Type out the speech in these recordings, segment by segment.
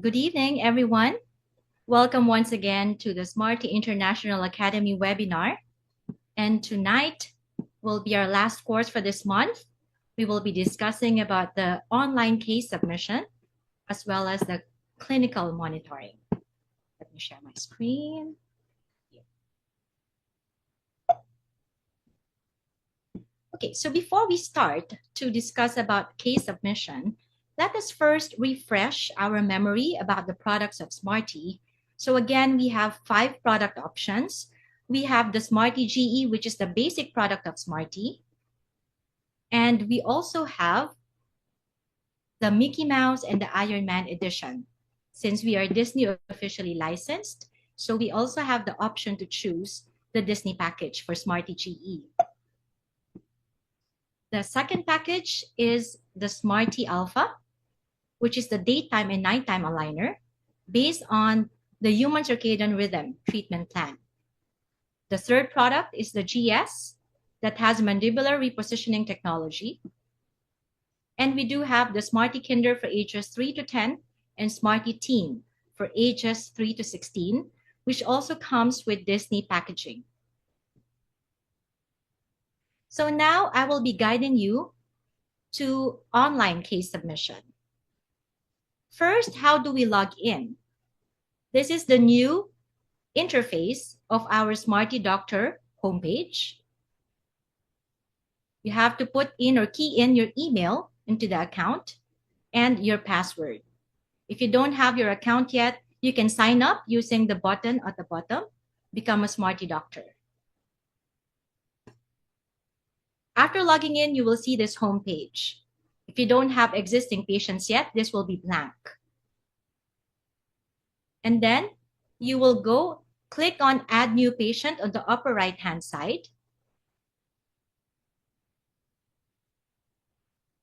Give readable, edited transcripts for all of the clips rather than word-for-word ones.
Good evening, everyone. Welcome once again to the Smarty International Academy webinar. And tonight will be our last course for this month. We will be discussing about the online case submission as well as the clinical monitoring. Let me share my screen. Okay, so before we start to discuss about case submission, let us first refresh our memory about the products of Smarty. So again, we have 5 product options. We have the Smarty GE, which is the basic product of Smarty. And we also have the Mickey Mouse and the Iron Man edition. Since we are Disney officially licensed, so we also have the option to choose the Disney package for Smarty GE. The second package is the Smarty Alpha, which is the daytime and nighttime aligner based on the human circadian rhythm treatment plan. The third product is the GS that has mandibular repositioning technology. And we do have the Smarty Kinder for ages 3 to 10 and Smarty Teen for ages 3 to 16, which also comes with Disney packaging. So now I will be guiding you to online case submission. First, how do we log in? This is the new interface of our Smarty Doctor homepage. You have to put in or key in your email into the account and your password. If you don't have your account yet, you can sign up using the button at the bottom, Become a Smarty Doctor. After logging in, you will see this homepage. If you don't have existing patients yet, this will be blank. And then you will go click on Add New Patient on the upper right-hand side.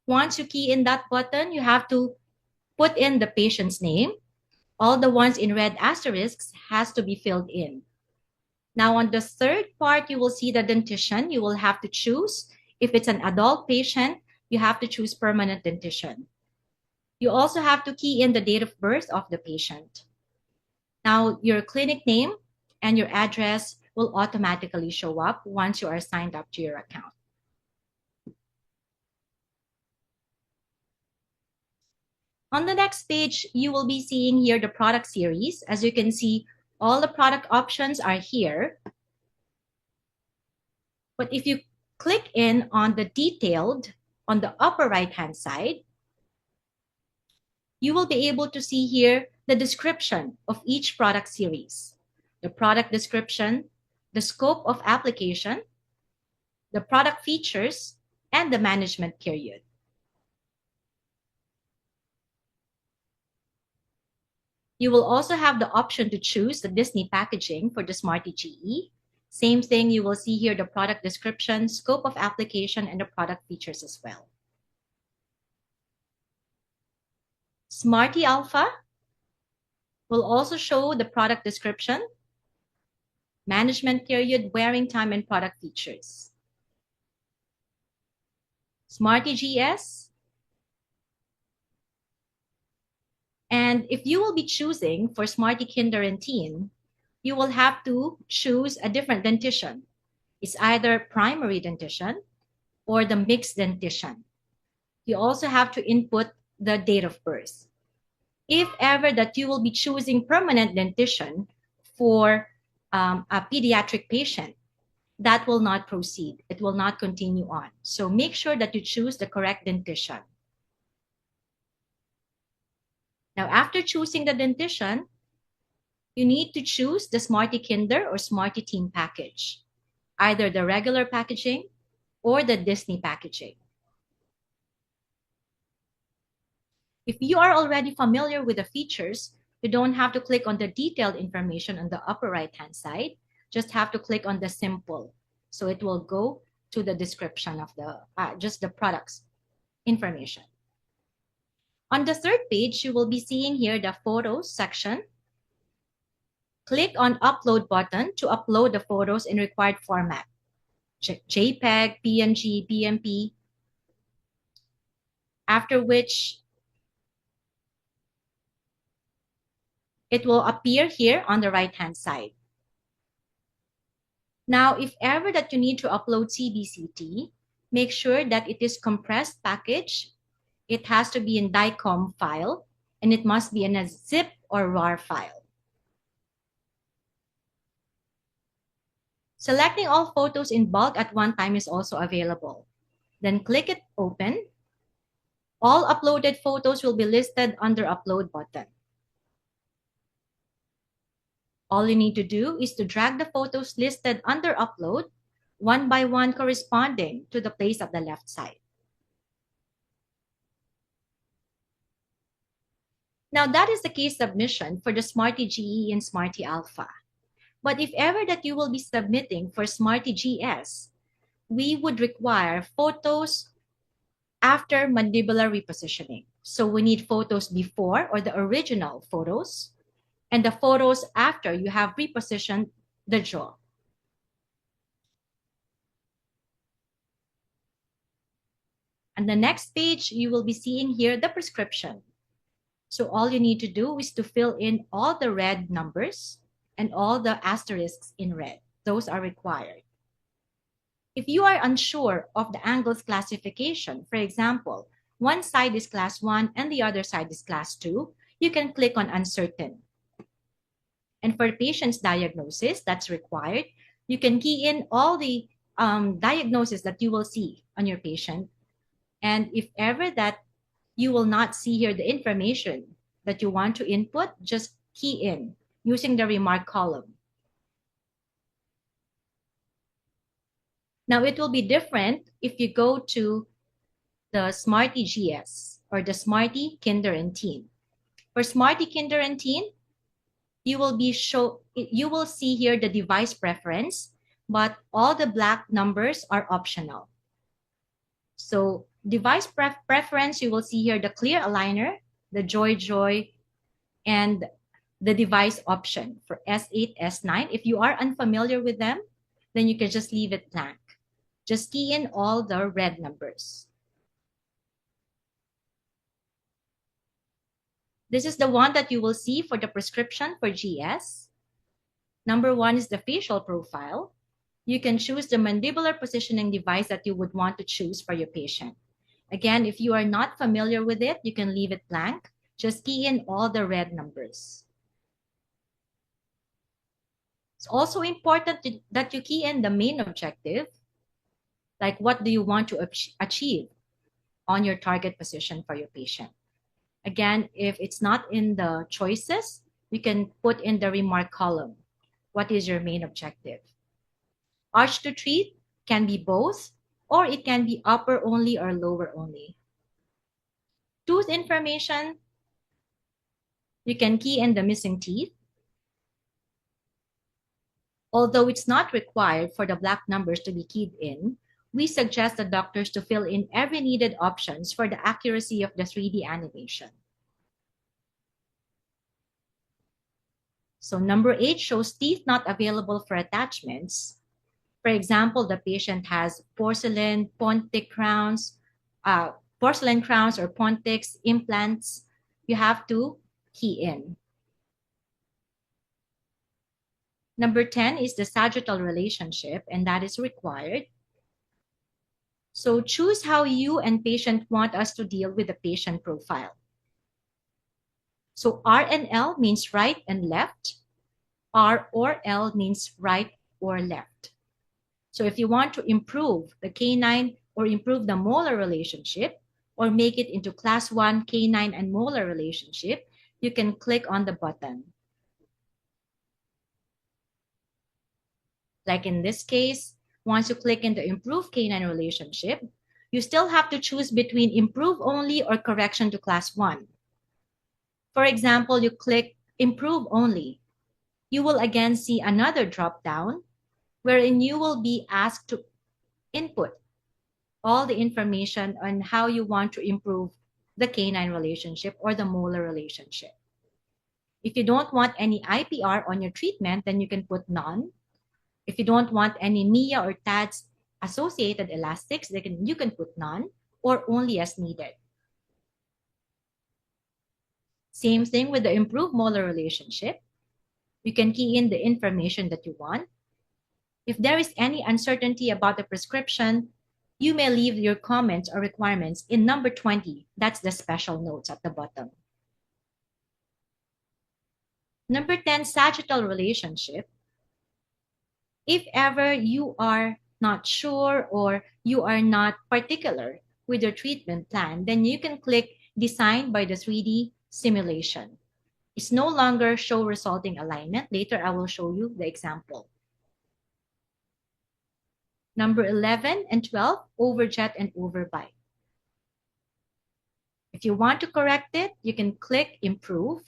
Once you key in that button, you have to put in the patient's name. All the ones in red asterisks has to be filled in. Now on the third part, you will see the dentition. You will have to choose. If it's an adult patient, you have to choose permanent dentition. You also have to key in the date of birth of the patient. Now your clinic name and your address will automatically show up once you are signed up to your account. On the next page, you will be seeing here the product series. As you can see, all the product options are here. But if you click in on the detailed on the upper right-hand side, you will be able to see here the description of each product series. The product description, the scope of application, the product features, and the management period. You will also have the option to choose the Disney packaging for the Smarty GE. Same thing, you will see here the product description, scope of application, and the product features as well. Smarty Alpha will also show the product description, management period, wearing time, and product features. Smarty GS. And if you will be choosing for Smarty Kinder and Teen, you will have to choose a different dentition. It's either primary dentition or the mixed dentition. You also have to input the date of birth. If ever that you will be choosing permanent dentition for a pediatric patient, that will not proceed. It will not continue on. So make sure that you choose the correct dentition. Now, after choosing the dentition, you need to choose the Smarty Kinder or Smarty Teen package, either the regular packaging or the Disney packaging. If you are already familiar with the features, you don't have to click on the detailed information on the upper right-hand side. Just have to click on the simple. So it will go to the description of the just the products information. On the third page, you will be seeing here the photos section. Click on upload button to upload the photos in required format. JPEG, PNG, BMP. After which It will appear here on the right-hand side. Now, if ever that you need to upload CBCT, make sure that it is compressed package. It has to be in DICOM file, and it must be in a zip or RAR file. Selecting all photos in bulk at one time is also available. Then click it open. All uploaded photos will be listed under Upload button. All you need to do is to drag the photos listed under Upload, one by one corresponding to the place of the left side. Now that is the case submission for the Smarty GE and Smarty Alpha. But if ever that you will be submitting for Smarty GS, we would require photos after mandibular repositioning. So we need photos before, or the original photos, and the photos after you have repositioned the jaw. On the next page, you will be seeing here the prescription. So all you need to do is to fill in all the red numbers and all the asterisks in red. Those are required. If you are unsure of the angles classification, for example, one side is class 1 and the other side is class 2, you can click on uncertain. And for patient's diagnosis, that's required. You can key in all the diagnosis that you will see on your patient. And if ever that you will not see here the information that you want to input, just key in using the remark column. Now, it will be different if you go to the Smarty GS or the Smarty Kinder and Teen. For Smarty Kinder and Teen, you will see here the device preference, but all the black numbers are optional. So device preference, you will see here the clear aligner, the Joy, and the device option for S8, S9. If you are unfamiliar with them, then you can just leave it blank. Just key in all the red numbers. This is the one that you will see for the prescription for GS. Number 1 is the facial profile. You can choose the mandibular positioning device that you would want to choose for your patient. Again, if you are not familiar with it, you can leave it blank. Just key in all the red numbers. It's also important that you key in the main objective, like what do you want to achieve on your target position for your patient. Again, if it's not in the choices, you can put in the remark column. What is your main objective? Arch to treat can be both, or it can be upper only or lower only. Tooth information, you can key in the missing teeth. Although it's not required for the black numbers to be keyed in, we suggest the doctors to fill in every needed options for the accuracy of the 3D animation. So number 8 shows teeth not available for attachments. For example, the patient has porcelain crowns or Pontics implants. You have to key in. Number 10 is the sagittal relationship, and that is required. So choose how you and patient want us to deal with the patient profile. So R and L means right and left. R or L means right or left. So if you want to improve the canine or improve the molar relationship or make it into class 1 canine and molar relationship, you can click on the button. Like in this case, once you click into improve canine relationship, you still have to choose between improve only or correction to class 1. For example, you click improve only. You will again see another drop down wherein you will be asked to input all the information on how you want to improve the canine relationship or the molar relationship. If you don't want any IPR on your treatment, then you can put none. If you don't want any MIA or TADS associated elastics, you can put none or only as needed. Same thing with the improved molar relationship. You can key in the information that you want. If there is any uncertainty about the prescription, you may leave your comments or requirements in number 20. That's the special notes at the bottom. Number 10, sagittal relationship. If ever you are not sure or you are not particular with your treatment plan, then you can click Design by the 3D simulation. It's no longer show resulting alignment. Later, I will show you the example. Number 11 and 12, overjet and overbite. If you want to correct it, you can click Improve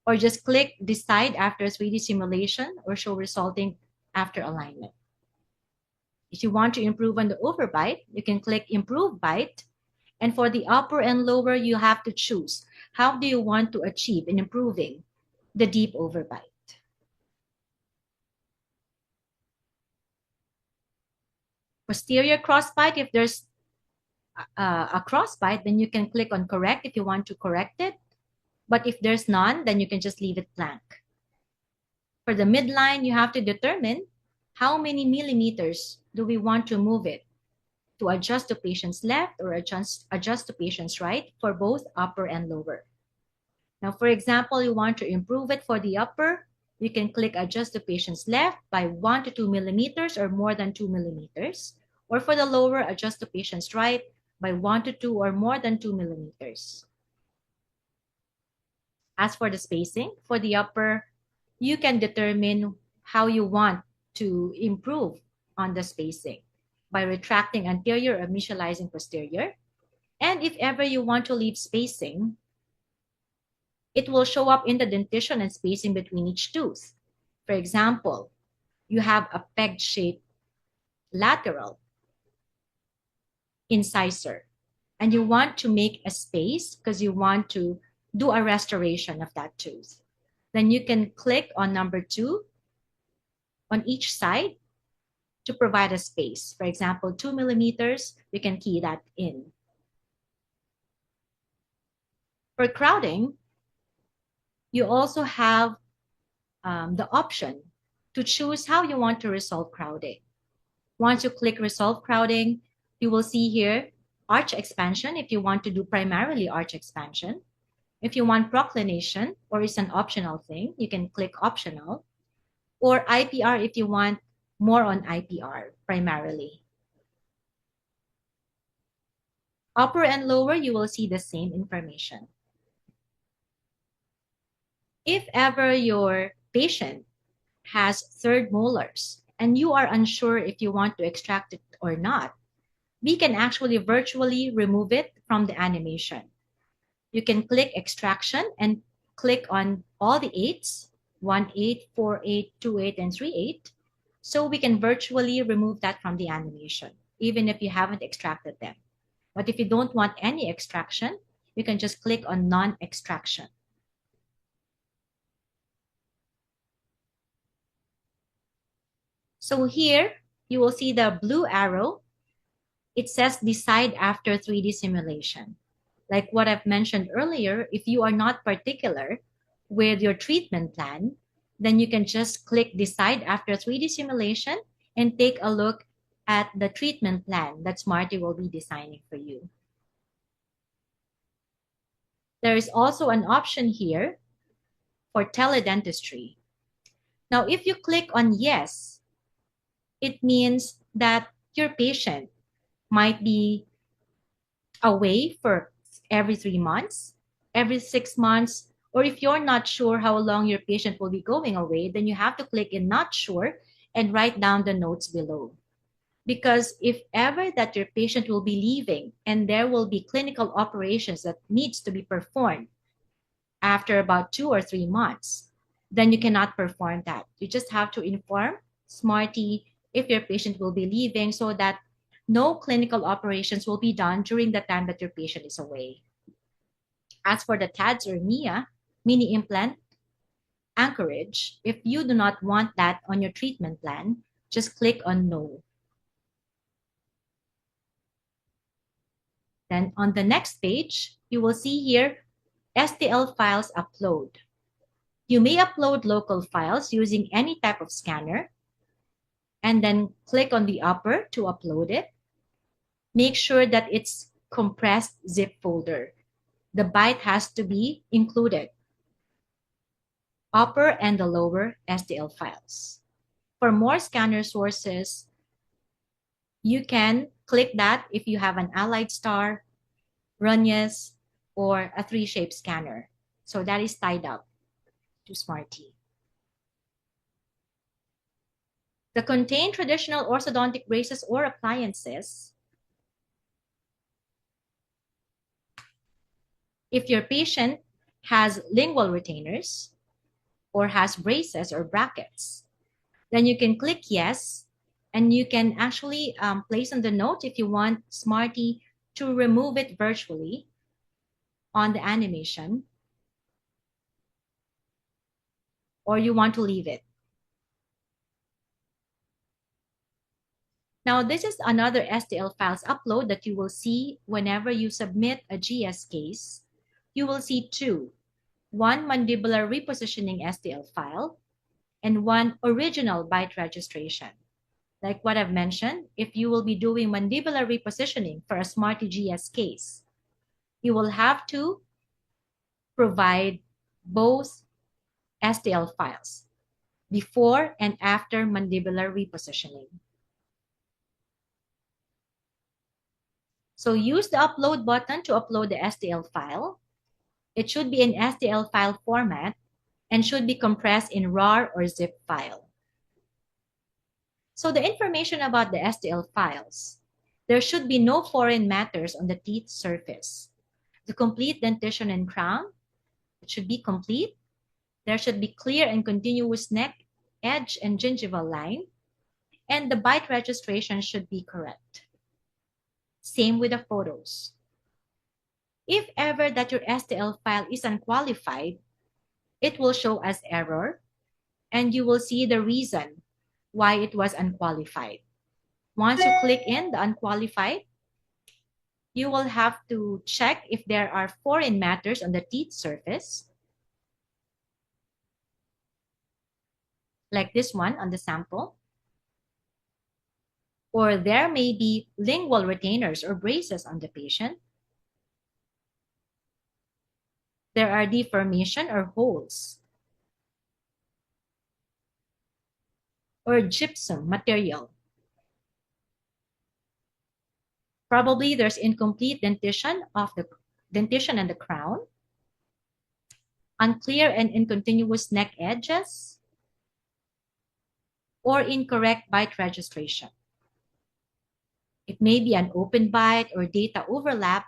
or just click Decide after 3D simulation or show resulting after alignment. If you want to improve on the overbite, you can click Improve Bite. And for the upper and lower, you have to choose. How do you want to achieve in improving the deep overbite? Posterior crossbite, if there's a crossbite, then you can click on Correct if you want to correct it. But if there's none, then you can just leave it blank. For the midline, you have to determine how many millimeters do we want to move it to adjust to patient's left or adjust to patient's right for both upper and lower. Now, for example, you want to improve it for the upper, you can click Adjust to patient's left by 1 to 2 millimeters or more than 2 millimeters. Or for the lower, adjust to patient's right by 1 to 2 or more than 2 millimeters. As for the spacing, for the upper, you can determine how you want to improve on the spacing by retracting anterior or mesializing posterior. And if ever you want to leave spacing, it will show up in the dentition and spacing between each tooth. For example, you have a peg-shaped lateral incisor, and you want to make a space because you want to do a restoration of that tooth. Then you can click on number 2 on each side to provide a space. For example, 2 millimeters, you can key that in. For crowding, you also have the option to choose how you want to resolve crowding. Once you click Resolve Crowding, you will see here arch expansion if you want to do primarily arch expansion. If you want proclination or it's an optional thing, you can click Optional. Or IPR if you want more on IPR primarily. Upper and lower, you will see the same information. If ever your patient has third molars and you are unsure if you want to extract it or not, we can actually virtually remove it from the animation. You can click Extraction and click on all the 8s, 1, 8, 4, 8, 2, 8, and 3, 8. So we can virtually remove that from the animation, even if you haven't extracted them. But if you don't want any extraction, you can just click on Non-Extraction. So here, you will see the blue arrow. It says Decide after 3D simulation. Like what I've mentioned earlier, if you are not particular with your treatment plan, then you can just click Decide after 3D simulation and take a look at the treatment plan that Smarty will be designing for you. There is also an option here for teledentistry. Now, if you click on Yes, it means that your patient might be away for every 3 months, every 6 months, or if you're not sure how long your patient will be going away, then you have to click in Not Sure and write down the notes below. Because if ever that your patient will be leaving and there will be clinical operations that needs to be performed after about 2 or 3 months, then you cannot perform that. You just have to inform Smarty if your patient will be leaving so that no clinical operations will be done during the time that your patient is away. As for the TADS or MIA, mini implant anchorage, if you do not want that on your treatment plan, just click on No. Then on the next page, you will see here STL files upload. You may upload local files using any type of scanner and then click on the upper to upload it. Make sure that it's compressed zip folder. The byte has to be included. Upper and the lower STL files. For more scanner sources, you can click that if you have an Allied Star, Runyes, or a 3Shape scanner. So that is tied up to Smarty. The contain traditional orthodontic braces or appliances. If your patient has lingual retainers or has braces or brackets, then you can click yes, and you can actually place on the note if you want Smarty to remove it virtually on the animation, or you want to leave it. Now, this is another STL files upload that you will see whenever you submit a GS case. You will see two, one mandibular repositioning STL file and one original byte registration. Like what I've mentioned, if you will be doing mandibular repositioning for a Smarty GS case, you will have to provide both STL files before and after mandibular repositioning. So use the upload button to upload the STL file. It should be in STL file format and should be compressed in RAR or zip file. So the information about the STL files, there should be no foreign matters on the teeth surface. The complete dentition and crown, it should be complete. There should be clear and continuous neck, edge, and gingival line, and the byte registration should be correct. Same with the photos. If ever that your STL file is unqualified, it will show as error, and you will see the reason why it was unqualified. Once you click in the unqualified, you will have to check if there are foreign matters on the teeth surface, like this one on the sample, or there may be lingual retainers or braces on the patient. There are deformation or holes, or gypsum material. Probably there's incomplete dentition of the dentition and the crown, unclear and incontinuous neck edges, or incorrect byte registration. It may be an open byte or data overlap,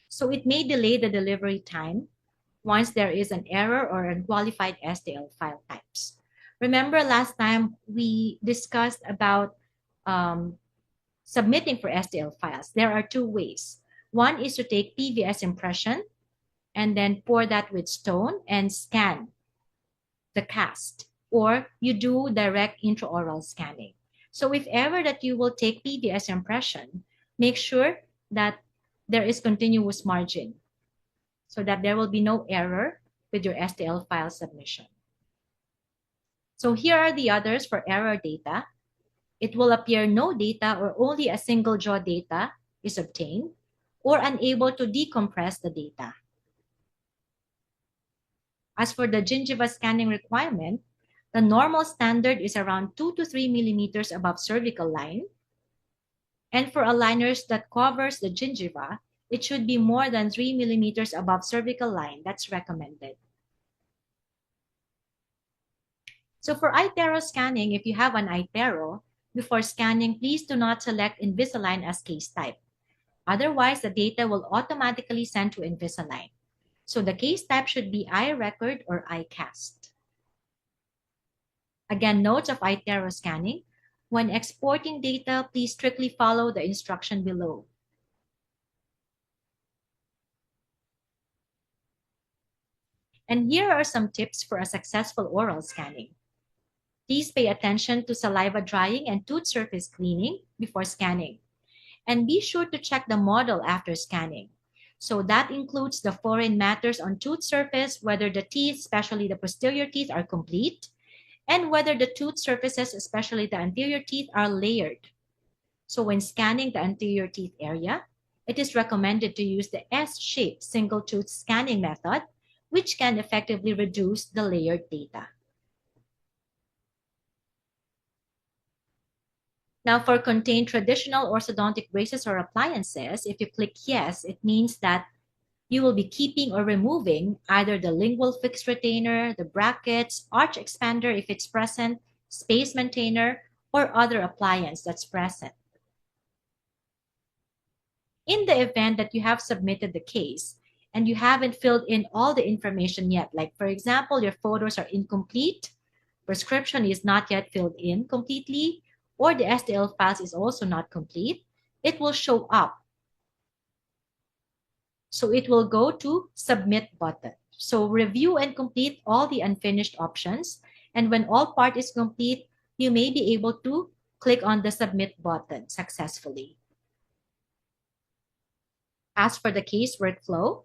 so it may delay the delivery time once there is an error or unqualified STL file types. Remember last time we discussed about submitting for STL files. There are two ways. One is to take PVS impression and then pour that with stone and scan the cast, or you do direct intraoral scanning. So if ever that you will take PVS impression, make sure that there is continuous margin so that there will be no error with your STL file submission. So here are the others for error data. It will appear no data or only a single jaw data is obtained, or unable to decompress the data. As for the gingiva scanning requirement, the normal standard is around 2 to 3 millimeters above cervical line. And for aligners that covers the gingiva, it should be more than 3 millimeters above cervical line. That's recommended. So for iTero scanning, if you have an iTero, before scanning, please do not select Invisalign as case type. Otherwise, the data will automatically send to Invisalign. So the case type should be iRecord or iCast. Again, notes of iTero scanning. When exporting data, please strictly follow the instruction below. And here are some tips for a successful oral scanning. Please pay attention to saliva drying and tooth surface cleaning before scanning. And be sure to check the model after scanning. So that includes the foreign matters on tooth surface, whether the teeth, especially the posterior teeth, are complete, and whether the tooth surfaces, especially the anterior teeth, are layered. So when scanning the anterior teeth area, it is recommended to use the S-shaped single tooth scanning method, which can effectively reduce the layered data. Now, for contain traditional orthodontic braces or appliances, if you click yes, it means that you will be keeping or removing either the lingual fixed retainer, the brackets, arch expander if it's present, space maintainer, or other appliance that's present. In the event that you have submitted the case and you haven't filled in all the information yet, like for example, your photos are incomplete, prescription is not yet filled in completely, or the STL files is also not complete, it will show up. So it will go to submit button. So review and complete all the unfinished options. And when all part is complete, you may be able to click on the submit button successfully. As for the case workflow,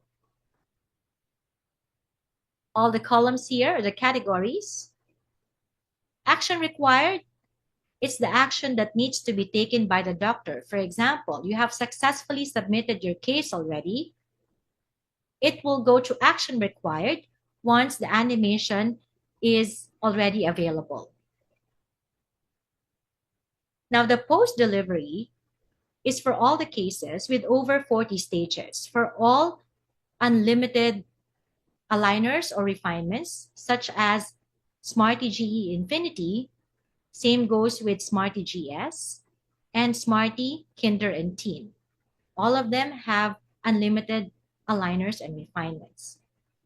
all the columns here are the categories. Action required, it's the action that needs to be taken by the doctor. For example, you have successfully submitted your case already. It will go to action required once the animation is already available. Now, the post-delivery is for all the cases with over 40 stages. For all unlimited aligners or refinements, such as Smarty GE Infinity, same goes with Smarty GS and Smarty Kinder and Teen. All of them have unlimited aligners and refinements.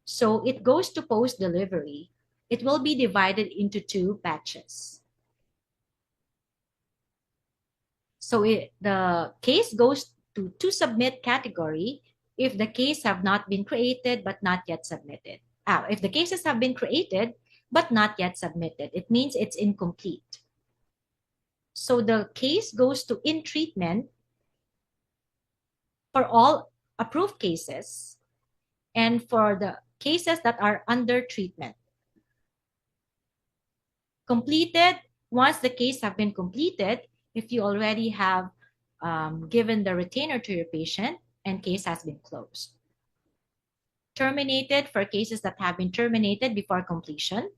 So it goes to post-delivery. It will be divided into two batches. So the case goes to submit category if the case have not been created but not yet submitted. If the cases have been created but not yet submitted, it means it's incomplete. So the case goes to in treatment for all approved cases and for the cases that are under treatment. Completed, once the case have been completed, if you already have given the retainer to your patient and case has been closed. Terminated for cases that have been terminated before completion,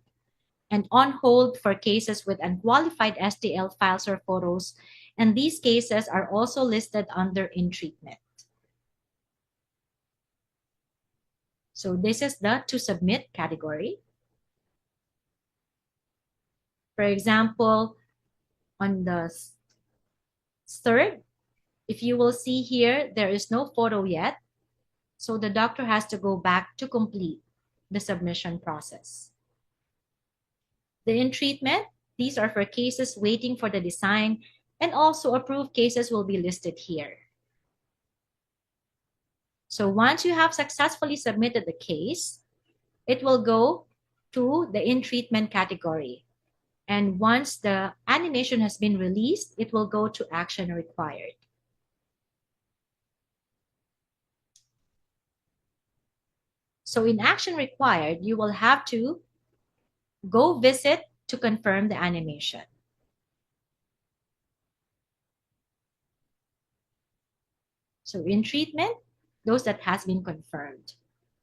and on hold for cases with unqualified STL files or photos, and these cases are also listed under in treatment. So this is the to submit category. For example, on the third, if you will see here, there is no photo yet. So the doctor has to go back to complete the submission process. The in treatment, these are for cases waiting for the design, and also approved cases will be listed here. So once you have successfully submitted the case, it will go to the in treatment category. And once the animation has been released, it will go to action required. So in action required, you will have to go visit to confirm the animation. So in treatment, those that has been confirmed,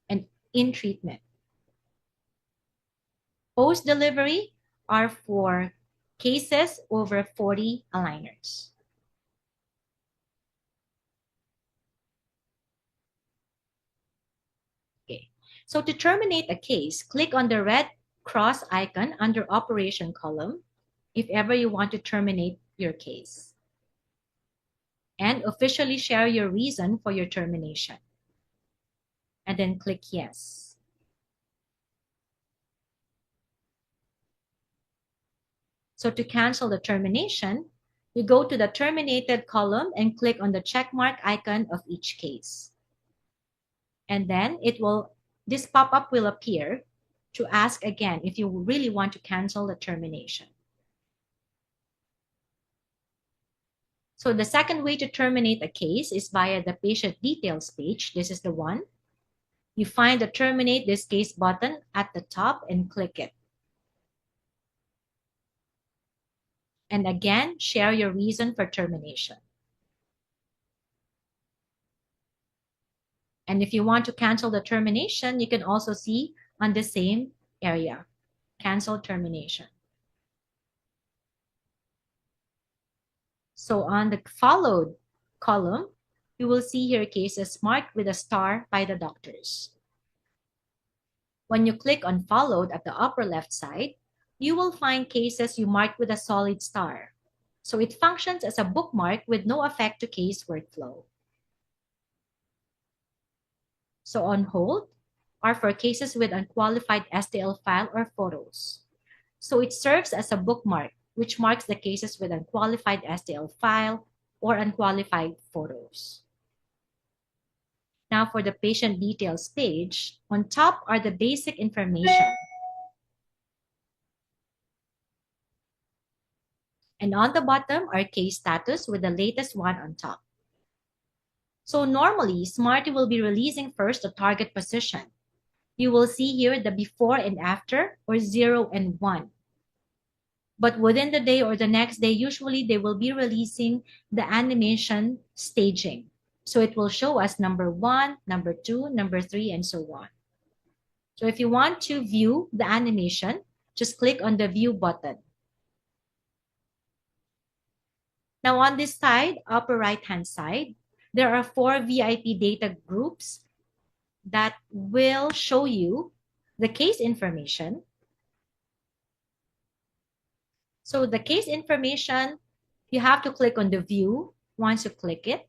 and in treatment. Post-delivery are for cases over 40 aligners. Okay, so to terminate a case, click on the red cross icon under operation column if ever you want to terminate your case, and officially share your reason for your termination, and then click yes. So to cancel the termination, you go to the terminated column and click on the checkmark icon of each case. And then this pop-up will appear to ask again if you really want to cancel the termination. So the second way to terminate a case is via the patient details page. This is the one. You find the terminate this case button at the top and click it. And again, share your reason for termination. And if you want to cancel the termination, you can also see on the same area, cancel termination. So on the followed column, you will see here cases marked with a star by the doctors. When you click on followed at the upper left side, you will find cases you marked with a solid star. So it functions as a bookmark with no effect to case workflow. So on hold are for cases with unqualified STL file or photos. So it serves as a bookmark, which marks the cases with unqualified STL file or unqualified photos. Now for the patient details page, on top are the basic information. And on the bottom are case status with the latest one on top. So normally, Smarty will be releasing first the target position. You will see here the before and after, or 0 and 1. But within the day or the next day, usually they will be releasing the animation staging. So it will show us number 1, number 2, number 3, and so on. So if you want to view the animation, just click on the view button. Now on this side, upper right-hand side, there are 4 VIP data groups that will show you the case information. So the case information, you have to click on the view. Once you click it,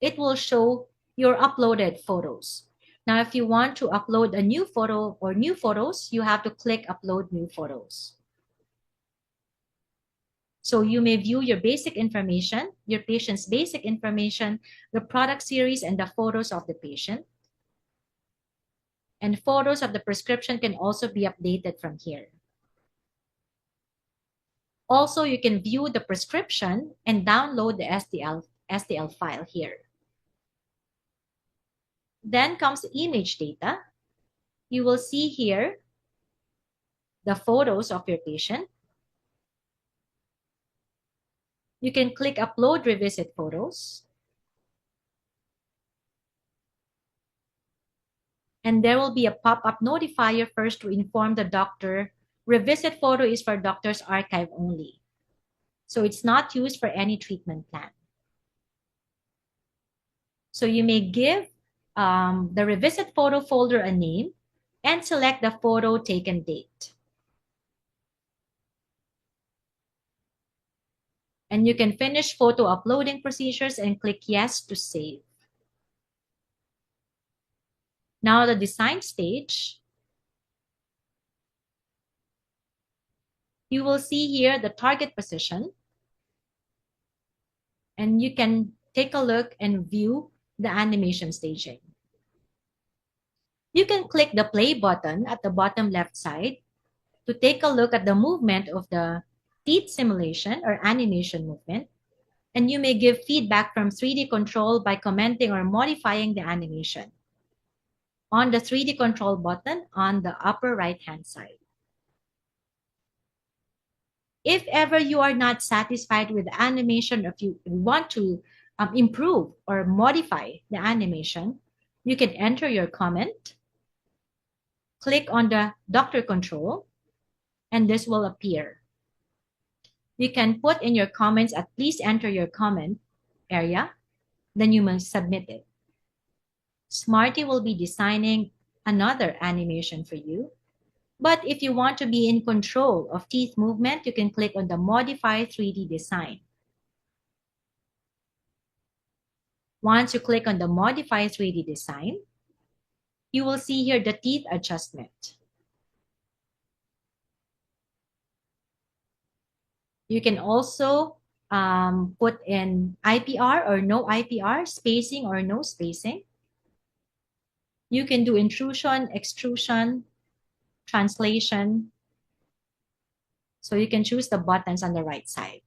it will show your uploaded photos. Now, if you want to upload a new photo or new photos, you have to click upload new photos. So you may view your basic information, your patient's basic information, the product series, and the photos of the patient. And photos of the prescription can also be updated from here. Also, you can view the prescription and download the STL file here. Then comes the image data. You will see here the photos of your patient. You can click upload revisit photos. And there will be a pop-up notifier first to inform the doctor revisit photo is for doctor's archive only. So it's not used for any treatment plan. So you may give the revisit photo folder a name and select the photo taken date. And you can finish photo uploading procedures and click yes to save. Now the design stage. You will see here the target position. And you can take a look and view the animation staging. You can click the play button at the bottom left side to take a look at the movement of the teeth simulation or animation movement. And you may give feedback from 3D control by commenting or modifying the animation on the 3D control button on the upper right-hand side. If ever you are not satisfied with the animation, if you want to improve or modify the animation, you can enter your comment, click on the doctor control, and this will appear. You can put in your comments at please enter your comment area, then you must submit it. Smarty will be designing another animation for you. But if you want to be in control of teeth movement, you can click on the Modify 3D Design. Once you click on the Modify 3D Design, you will see here the teeth adjustment. You can also put in IPR or no IPR, spacing or no spacing. You can do intrusion, extrusion, translation. So you can choose the buttons on the right side.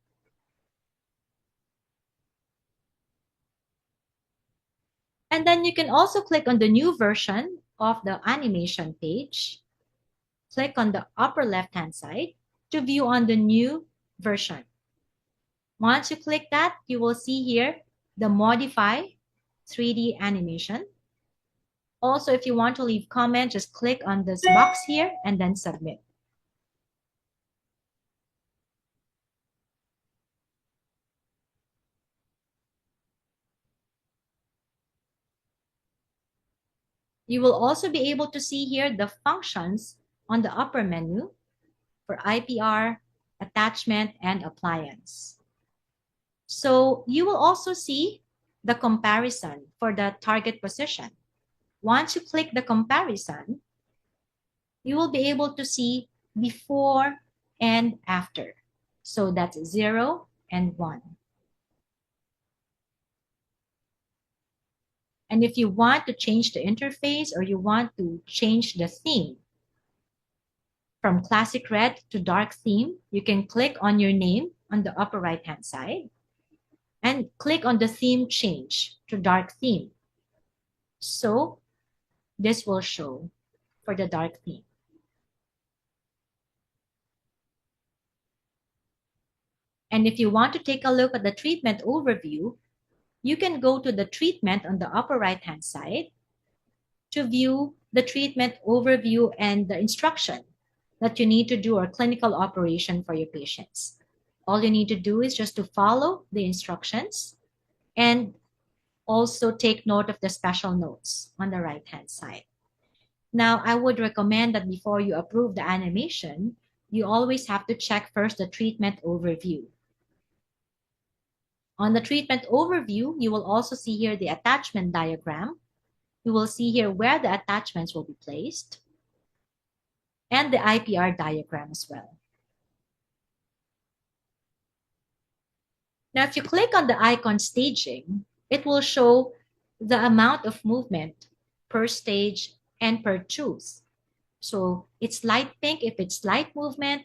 And then you can also click on the new version of the animation page. Click on the upper left-hand side to view on the new version. Once you click that, you will see here the modify 3D animation. Also, if you want to leave comment, just click on this box here and then submit. You will also be able to see here the functions on the upper menu for IPR, attachment, and appliance. So you will also see the comparison for the target position. Once you click the comparison, you will be able to see before and after. So that's 0 and 1. And if you want to change the interface or you want to change the theme from classic red to dark theme, you can click on your name on the upper right-hand side and click on the theme change to dark theme. So this will show for the dark theme. And if you want to take a look at the treatment overview, you can go to the treatment on the upper right-hand side to view the treatment overview and the instruction that you need to do or clinical operation for your patients. All you need to do is just to follow the instructions and also take note of the special notes on the right-hand side. Now, I would recommend that before you approve the animation, you always have to check first the treatment overview. On the treatment overview, you will also see here the attachment diagram. You will see here where the attachments will be placed and the IPR diagram as well. Now, if you click on the icon staging, it will show the amount of movement per stage and per tooth. So it's light pink if it's light movement,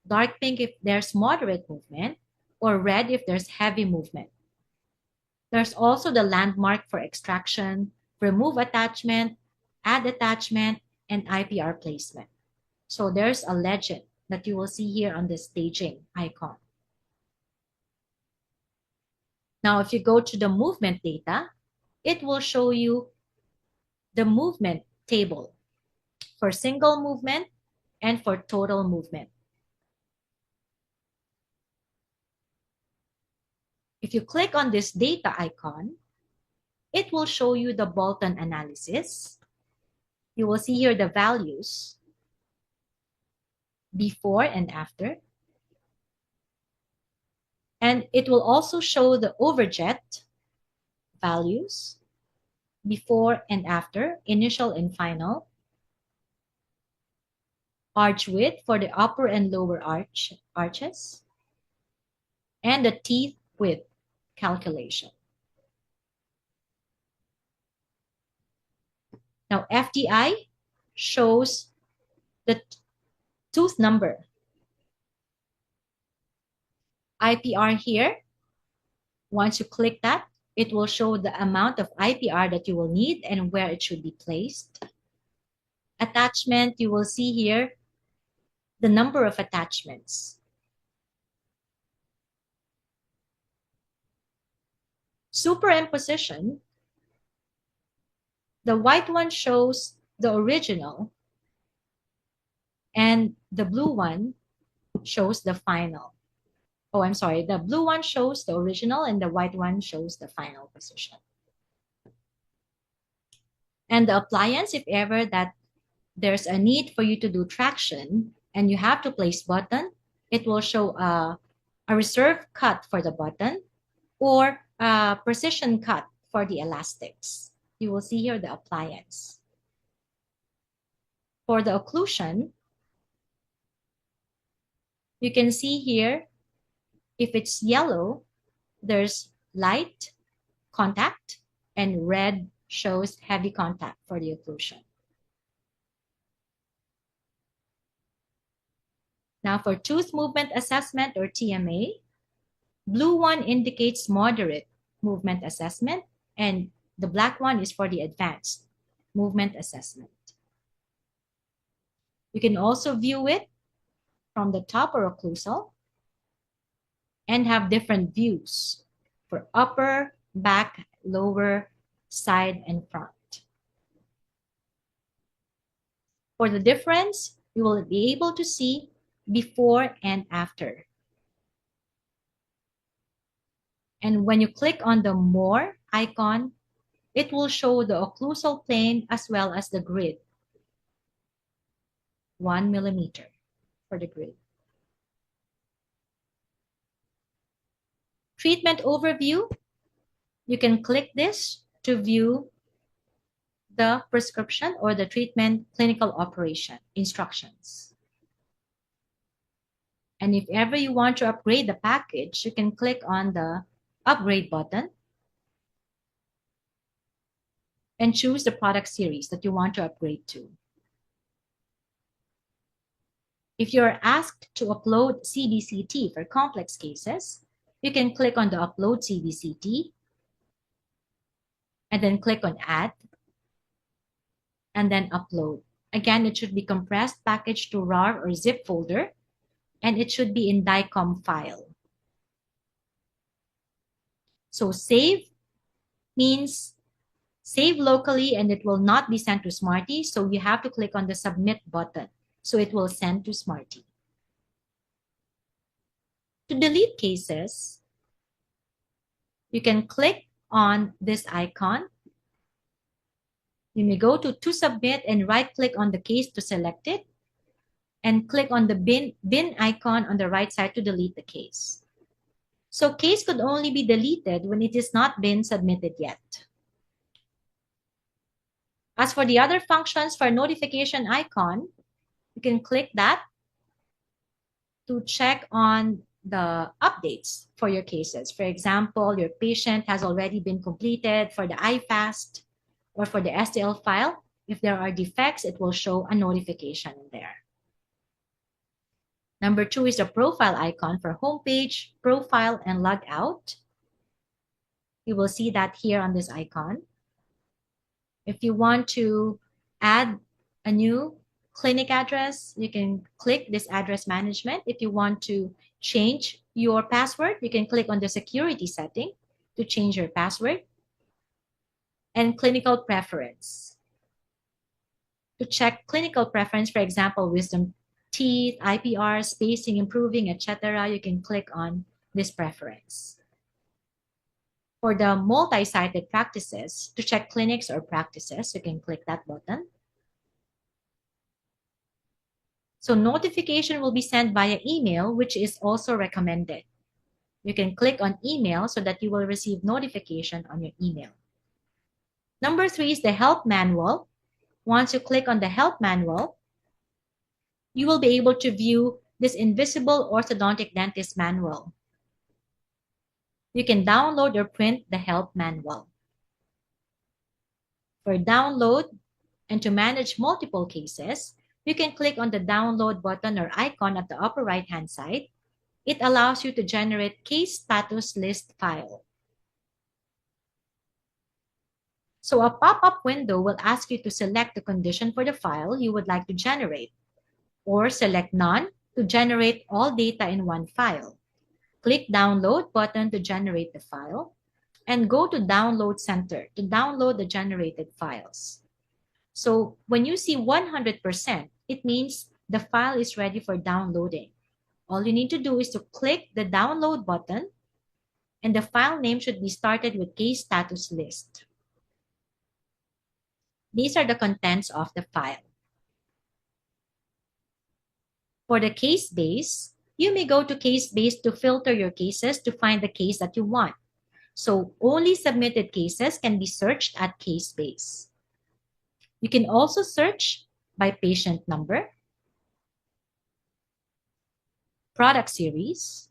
dark pink if there's moderate movement, or red if there's heavy movement. There's also the landmark for extraction, remove attachment, add attachment, and IPR placement. So there's a legend that you will see here on the staging icon. Now, if you go to the movement data, it will show you the movement table for single movement and for total movement. If you click on this data icon, it will show you the Bolton analysis. You will see here the values before and after. And it will also show the overjet values before and after, initial and final. Arch width for the upper and lower arches. And the teeth width calculation. Now, FDI shows the tooth number. IPR here, once you click that, it will show the amount of IPR that you will need and where it should be placed. Attachment, you will see here the number of attachments. Superimposition, the white one shows the original and the blue one shows the final. Oh, I'm sorry. The blue one shows the original and the white one shows the final position. And the appliance, if ever that there's a need for you to do traction and you have to place button, it will show a reserve cut for the button or a precision cut for the elastics. You will see here the appliance. For the occlusion, you can see here, if it's yellow, there's light contact and red shows heavy contact for the occlusion. Now for tooth movement assessment or TMA, blue one indicates moderate movement assessment and The black one is for the advanced movement assessment. You can also view it from the top or occlusal and have different views for upper, back, lower, side, and front. For the difference, you will be able to see before and after. And when you click on the More icon, it will show the occlusal plane as well as the grid. 1 millimeter for the grid. Treatment overview, you can click this to view the prescription or the treatment clinical operation instructions. And if ever you want to upgrade the package, you can click on the upgrade button and choose the product series that you want to upgrade to. If you're asked to upload CBCT for complex cases, you can click on the Upload CBCT and then click on Add and then Upload. Again, it should be compressed package to RAR or zip folder, and it should be in DICOM file. So save means save locally and it will not be sent to Smarty. So you have to click on the Submit button. So it will send to Smarty. To delete cases, you can click on this icon. You may go to Submit and right-click on the case to select it and click on the bin icon on the right side to delete the case. So case could only be deleted when it has not been submitted yet. As for the other functions for notification icon, you can click that to check on the updates for your cases. For example, your patient has already been completed for the iFast or for the STL file. If there are defects, it will show a notification in there. Number 2 is the profile icon for homepage, profile, and log out. You will see that here on this icon. If you want to add a new clinic address, you can click this address management. If you want to change your password, you can click on the security setting to change your password. And clinical preference. To check clinical preference, for example, wisdom teeth, IPR, spacing, improving, etc., you can click on this preference. For the multi-sited practices, to check clinics or practices, you can click that button. So notification will be sent via email, which is also recommended. You can click on email so that you will receive notification on your email. Number 3 is the help manual. Once you click on the help manual, you will be able to view this invisible orthodontic dentist manual. You can download or print the help manual. For download and to manage multiple cases, you can click on the download button or icon at the upper right-hand side. It allows you to generate case status list file. So a pop-up window will ask you to select the condition for the file you would like to generate, or select none to generate all data in one file. Click Download button to generate the file, and go to Download Center to download the generated files. So when you see 100%, it means the file is ready for downloading. All you need to do is to click the Download button, and the file name should be started with Case Status List. These are the contents of the file. For the case base, you may go to case base to filter your cases to find the case that you want. So only submitted cases can be searched at case base. You can also search by patient number, product series,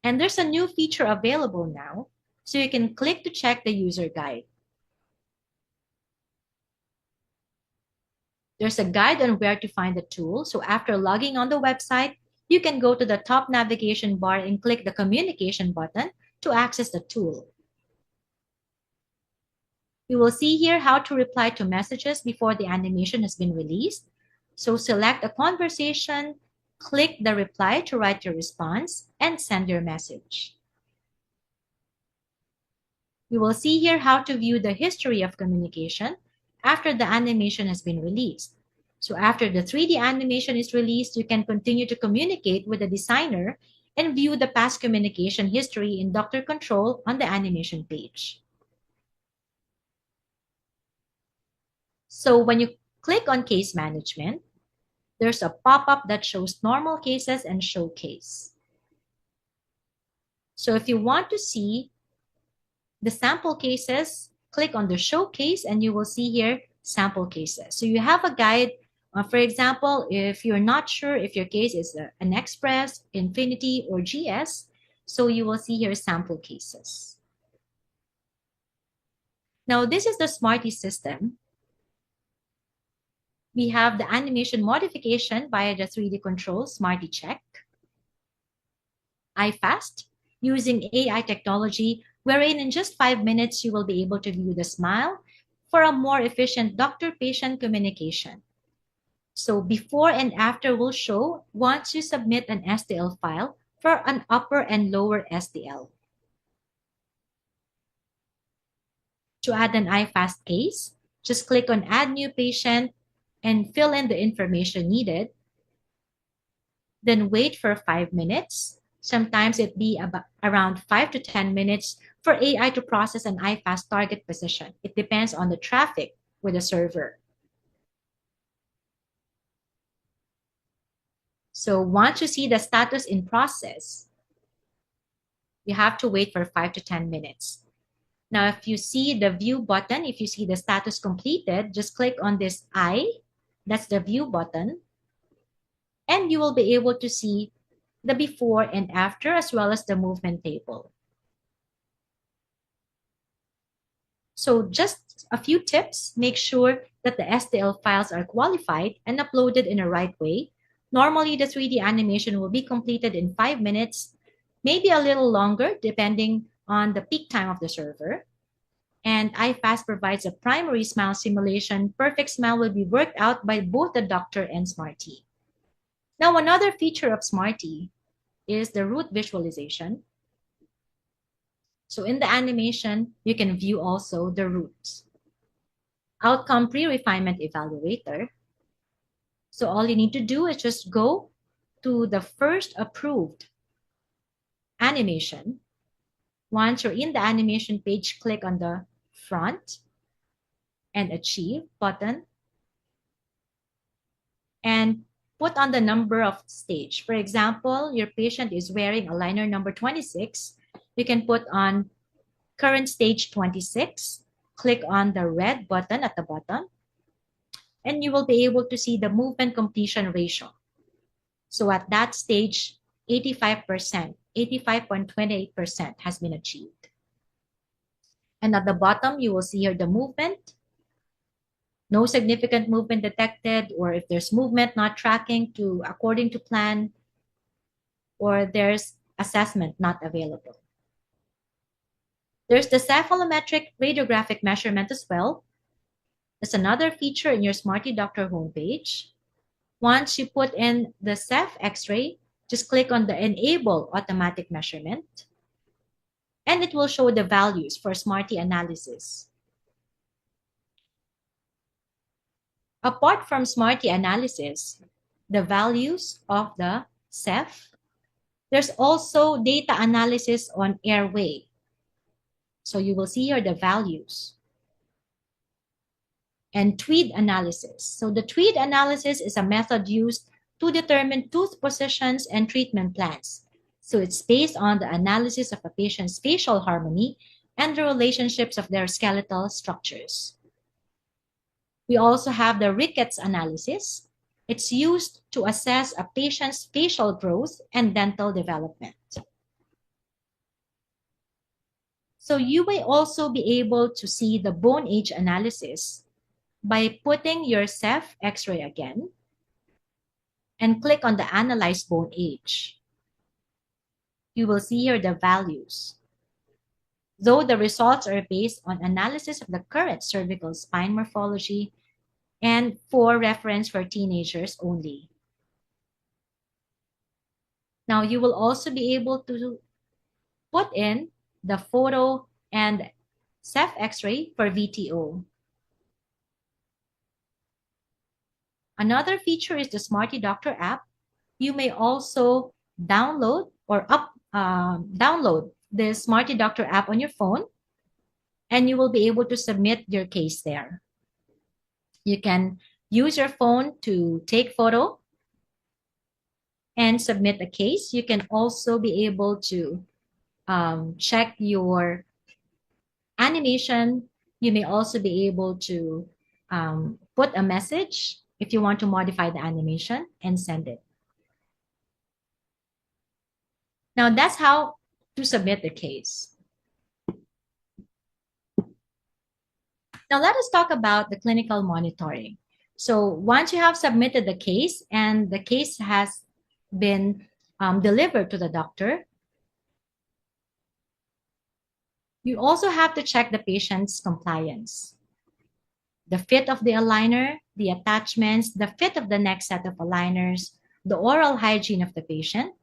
and there's a new feature available now, so you can click to check the user guide. There's a guide on where to find the tool. So after logging on the website, you can go to the top navigation bar and click the communication button to access the tool. You will see here how to reply to messages before the animation has been released. So select a conversation, click the reply to write your response, and send your message. You will see here how to view the history of communication after the animation has been released. So after the 3D animation is released, you can continue to communicate with the designer and view the past communication history in Doctor Control on the animation page. So when you click on case management, there's a pop-up that shows normal cases and showcase. So if you want to see the sample cases, click on the showcase and you will see here sample cases. So you have a guide. For example, if you're not sure if your case is an Express, Infinity, or GS, so you will see here sample cases. Now, this is the Smarty system. We have the animation modification via the 3D control Smarty Check. iFast, using AI technology, wherein in just 5 minutes you will be able to view the smile for a more efficient doctor-patient communication. So before and after will show once you submit an STL file for an upper and lower STL. To add an iFast case, just click on Add New Patient and fill in the information needed. Then wait for 5 minutes. Sometimes it be about around 5 to 10 minutes for AI to process an iFast target position. It depends on the traffic with the server. So once you see the status in process, you have to wait for 5 to 10 minutes. Now, if you see the view button, if you see the status completed, just click on this I, that's the view button, and you will be able to see the before and after as well as the movement table. So just a few tips, make sure that the STL files are qualified and uploaded in the right way. Normally, the 3D animation will be completed in 5 minutes, maybe a little longer depending on the peak time of the server. And iFast provides a primary smile simulation. Perfect smile will be worked out by both the doctor and Smarty. Now, another feature of Smarty is the root visualization. So in the animation, you can view also the roots. Outcome pre-refinement evaluator. So all you need to do is just go to the first approved animation. Once you're in the animation page, click on the front and achieve button and put on the number of stage. For example, your patient is wearing aligner number 26. You can put on current stage 26. Click on the red button at the bottom, and you will be able to see the movement completion ratio. So at that stage, 85%, 85.28% has been achieved. And at the bottom, you will see here the movement. No significant movement detected, or if there's movement not tracking to according to plan, or there's assessment not available. There's the cephalometric radiographic measurement as well. That's another feature in your Smarty Doctor homepage. Once you put in the Ceph X-ray, just click on the Enable Automatic Measurement, and it will show the values for Smarty analysis. Apart from Smarty analysis, the values of the Ceph, there's also data analysis on airway. So you will see here the values. And TWEED analysis. So the TWEED analysis is a method used to determine tooth positions and treatment plans. So it's based on the analysis of a patient's facial harmony and the relationships of their skeletal structures. We also have the Ricketts analysis. It's used to assess a patient's facial growth and dental development. So you may also be able to see the bone age analysis by putting your Ceph X-ray again and click on the Analyze Bone Age. You will see here the values. though the results are based on analysis of the current cervical spine morphology and for reference for teenagers only. Now, you will also be able to put in the photo and Ceph X-ray for VTO. Another feature is the Smarty Doctor app. You may also download the Smarty Doctor app on your phone, and you will be able to submit your case there. You can use your phone to take photo and submit a case. You can also be able to check your animation. You may also be able to put a message if you want to modify the animation and send it. Now that's how to submit the case. Now let us talk about the clinical monitoring. So once you have submitted the case and the case has been delivered to the doctor, you also have to check the patient's compliance. The fit of the aligner, the attachments, the fit of the next set of aligners, the oral hygiene of the patient,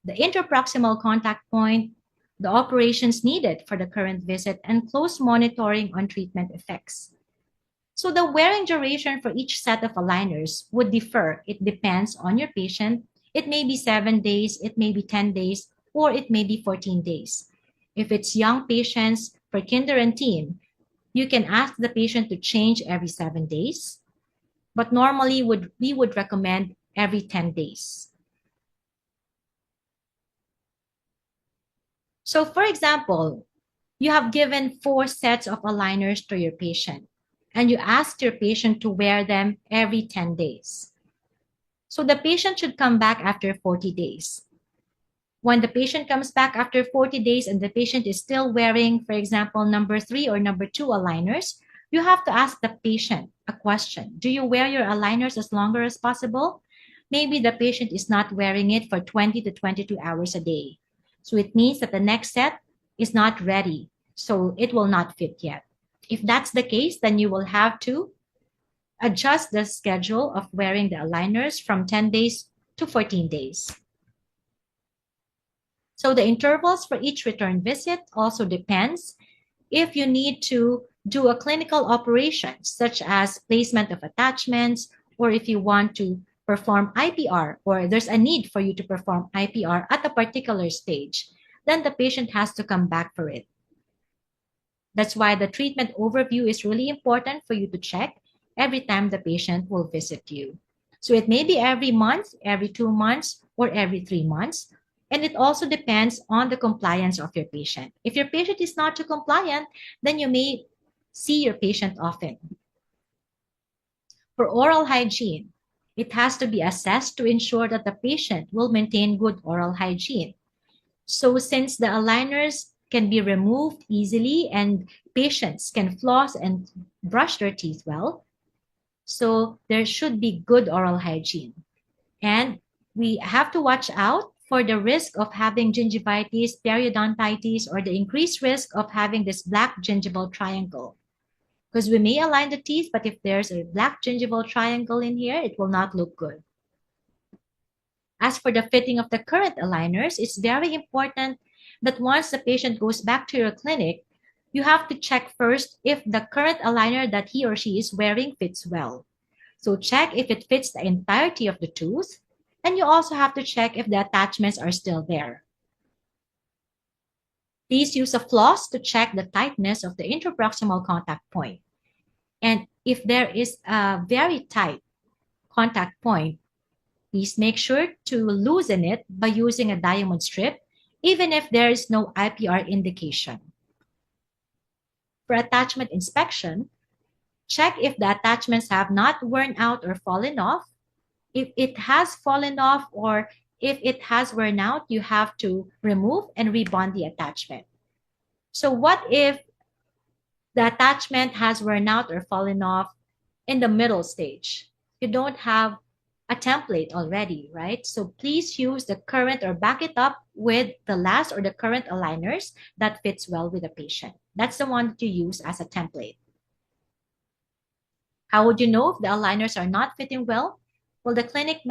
the interproximal contact point, the operations needed for the current visit, and close monitoring on treatment effects. So the wearing duration for each set of aligners would differ. It depends on your patient. It may be 7 days, it may be 10 days, or it may be 14 days. If it's young patients for kinder and teen, you can ask the patient to change every 7 days, but normally we would recommend every 10 days. So for example, you have given 4 sets of aligners to your patient, and you asked your patient to wear them every 10 days. So the patient should come back after 40 days. When the patient comes back after 40 days and the patient is still wearing, for example, number 3 or number 2 aligners, you have to ask the patient a question. Do you wear your aligners as longer as possible? Maybe the patient is not wearing it for 20 to 22 hours a day. So it means that the next set is not ready. So it will not fit yet. If that's the case, then you will have to adjust the schedule of wearing the aligners from 10 days to 14 days. So the intervals for each return visit also depends if you need to do a clinical operation, such as placement of attachments, or if you want to perform IPR, or there's a need for you to perform IPR at a particular stage, then the patient has to come back for it. That's why the treatment overview is really important for you to check every time the patient will visit you. So it may be every month, every 2 months, or every 3 months. And it also depends on the compliance of your patient. If your patient is not too compliant, then you may see your patient often. For oral hygiene, it has to be assessed to ensure that the patient will maintain good oral hygiene. So since the aligners can be removed easily and patients can floss and brush their teeth well, so there should be good oral hygiene. And we have to watch out for the risk of having gingivitis, periodontitis, or the increased risk of having this black gingival triangle. Because we may align the teeth, but if there's a black gingival triangle in here, it will not look good. As for the fitting of the current aligners, it's very important that once the patient goes back to your clinic, you have to check first if the current aligner that he or she is wearing fits well. So check if it fits the entirety of the tooth, and you also have to check if the attachments are still there. Please use a floss to check the tightness of the interproximal contact point. And if there is a very tight contact point, please make sure to loosen it by using a diamond strip, even if there is no IPR indication. For attachment inspection, check if the attachments have not worn out or fallen off. If it has fallen off or if it has worn out, you have to remove and rebond the attachment. So what if the attachment has worn out or fallen off in the middle stage? You don't have a template already, right? So please use the current or back it up with the last or the current aligners that fits well with the patient. That's the one to use as a template. How would you know if the aligners are not fitting well? Well, the clinical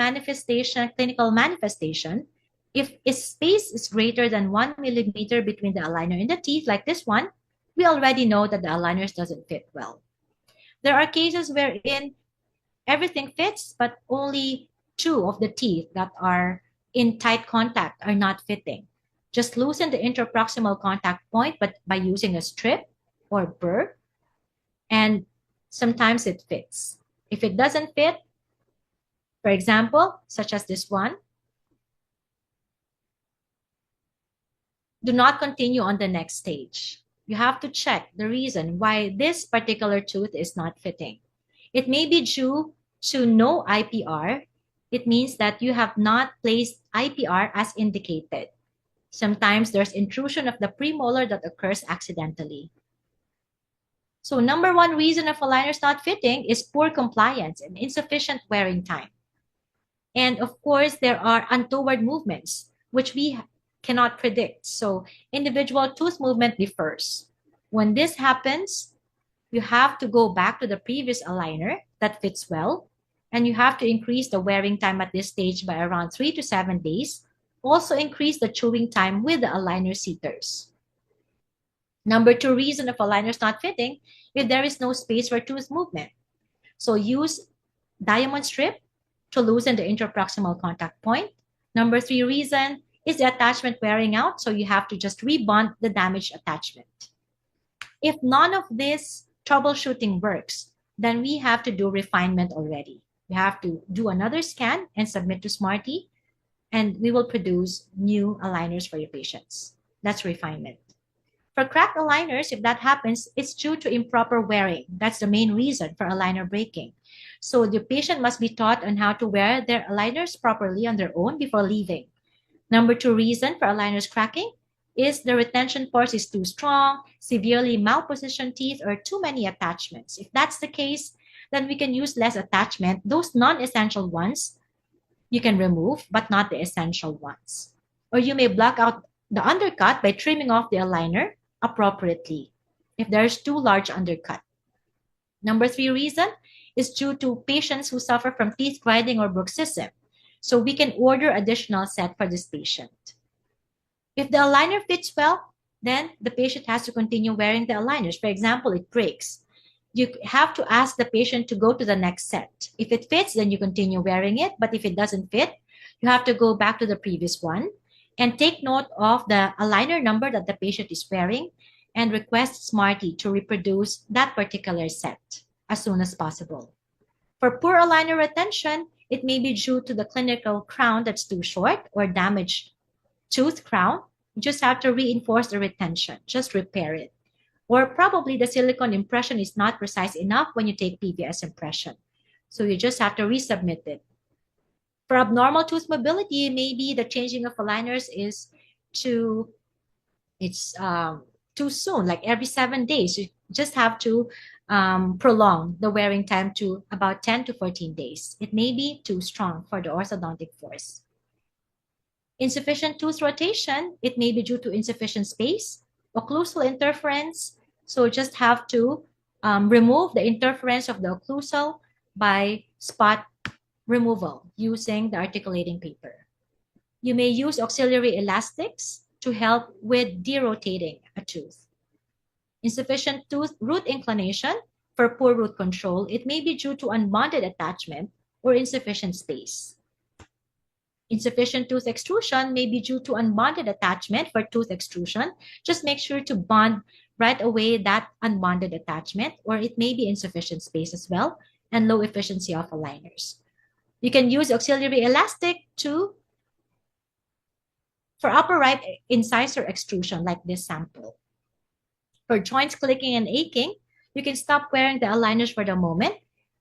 manifestation, if a space is greater than 1 millimeter between the aligner and the teeth, like this one, we already know that the aligners doesn't fit well. There are cases wherein everything fits, but only two of the teeth that are in tight contact are not fitting. Just loosen the interproximal contact point, but by using a strip or burr, and sometimes it fits. If it doesn't fit, for example, such as this one, do not continue on the next stage. You have to check the reason why this particular tooth is not fitting. It may be due to no IPR. It means that you have not placed IPR as indicated. Sometimes there's intrusion of the premolar that occurs accidentally. So number one reason of aligners not fitting is poor compliance and insufficient wearing time. And of course, there are untoward movements, which we cannot predict. So individual tooth movement differs. When this happens, you have to go back to the previous aligner that fits well, and you have to increase the wearing time at this stage by around 3 to 7 days. Also increase the chewing time with the aligner seaters. Number two reason of aligners not fitting, if there is no space for tooth movement. So use diamond strip to loosen the interproximal contact point. Number three reason is the attachment wearing out, so you have to just rebond the damaged attachment. If none of this troubleshooting works, then we have to do refinement already. We have to do another scan and submit to Smarty, and we will produce new aligners for your patients. That's refinement. For cracked aligners, if that happens, it's due to improper wearing. That's the main reason for aligner breaking. So the patient must be taught on how to wear their aligners properly on their own before leaving. Number two reason for aligners cracking is the retention force is too strong, severely malpositioned teeth, or too many attachments. If that's the case, then we can use less attachment. Those non-essential ones you can remove, but not the essential ones. Or you may block out the undercut by trimming off the aligner appropriately if there's too large undercut. Number three reason is due to patients who suffer from teeth grinding or bruxism. So we can order additional set for this patient. If the aligner fits well, then the patient has to continue wearing the aligners. For example, it breaks. You have to ask the patient to go to the next set. If it fits, then you continue wearing it. But if it doesn't fit, you have to go back to the previous one and take note of the aligner number that the patient is wearing and request Smarty to reproduce that particular set as soon as possible. For poor aligner retention, it may be due to the clinical crown that's too short or damaged tooth crown. You just have to reinforce the retention, just repair it. Or probably the silicone impression is not precise enough when you take PVS impression. So you just have to resubmit it. For abnormal tooth mobility, maybe the changing of aligners is too soon, like every 7 days. You just have to prolong the wearing time to about 10 to 14 days. It may be too strong for the orthodontic force. Insufficient tooth rotation, it may be due to insufficient space, occlusal interference. So just have to remove the interference of the occlusal by spot removal using the articulating paper. You may use auxiliary elastics to help with derotating a tooth. Insufficient tooth root inclination, for poor root control, it may be due to unbonded attachment or insufficient space. Insufficient tooth extrusion may be due to unbonded attachment. For tooth extrusion, just make sure to bond right away that unbonded attachment, or it may be insufficient space as well and low efficiency of aligners. You can use auxiliary elastic for upper right incisor extrusion like this sample. For joints clicking and aching, you can stop wearing the aligners for the moment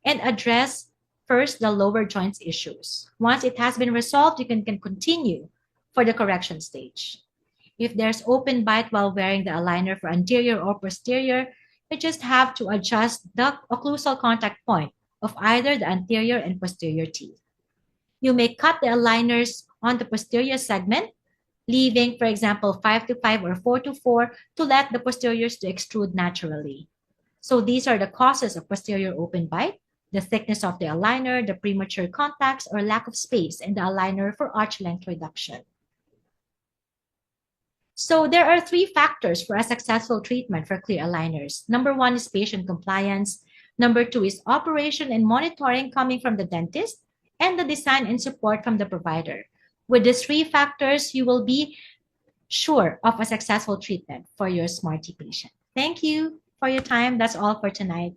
and address first the lower joints issues. Once it has been resolved, you can continue for the correction stage. If there's open bite while wearing the aligner for anterior or posterior, you just have to adjust the occlusal contact point of either the anterior and posterior teeth. You may cut the aligners on the posterior segment, leaving, for example, 5 to 5 or 4 to 4 to let the posteriors to extrude naturally. So these are the causes of posterior open bite: the thickness of the aligner, the premature contacts, or lack of space in the aligner for arch length reduction. So there are three factors for a successful treatment for clear aligners. Number one is patient compliance. Number two is operation and monitoring coming from the dentist, and the design and support from the provider. With these three factors, you will be sure of a successful treatment for your Smarty patient. Thank you for your time. That's all for tonight.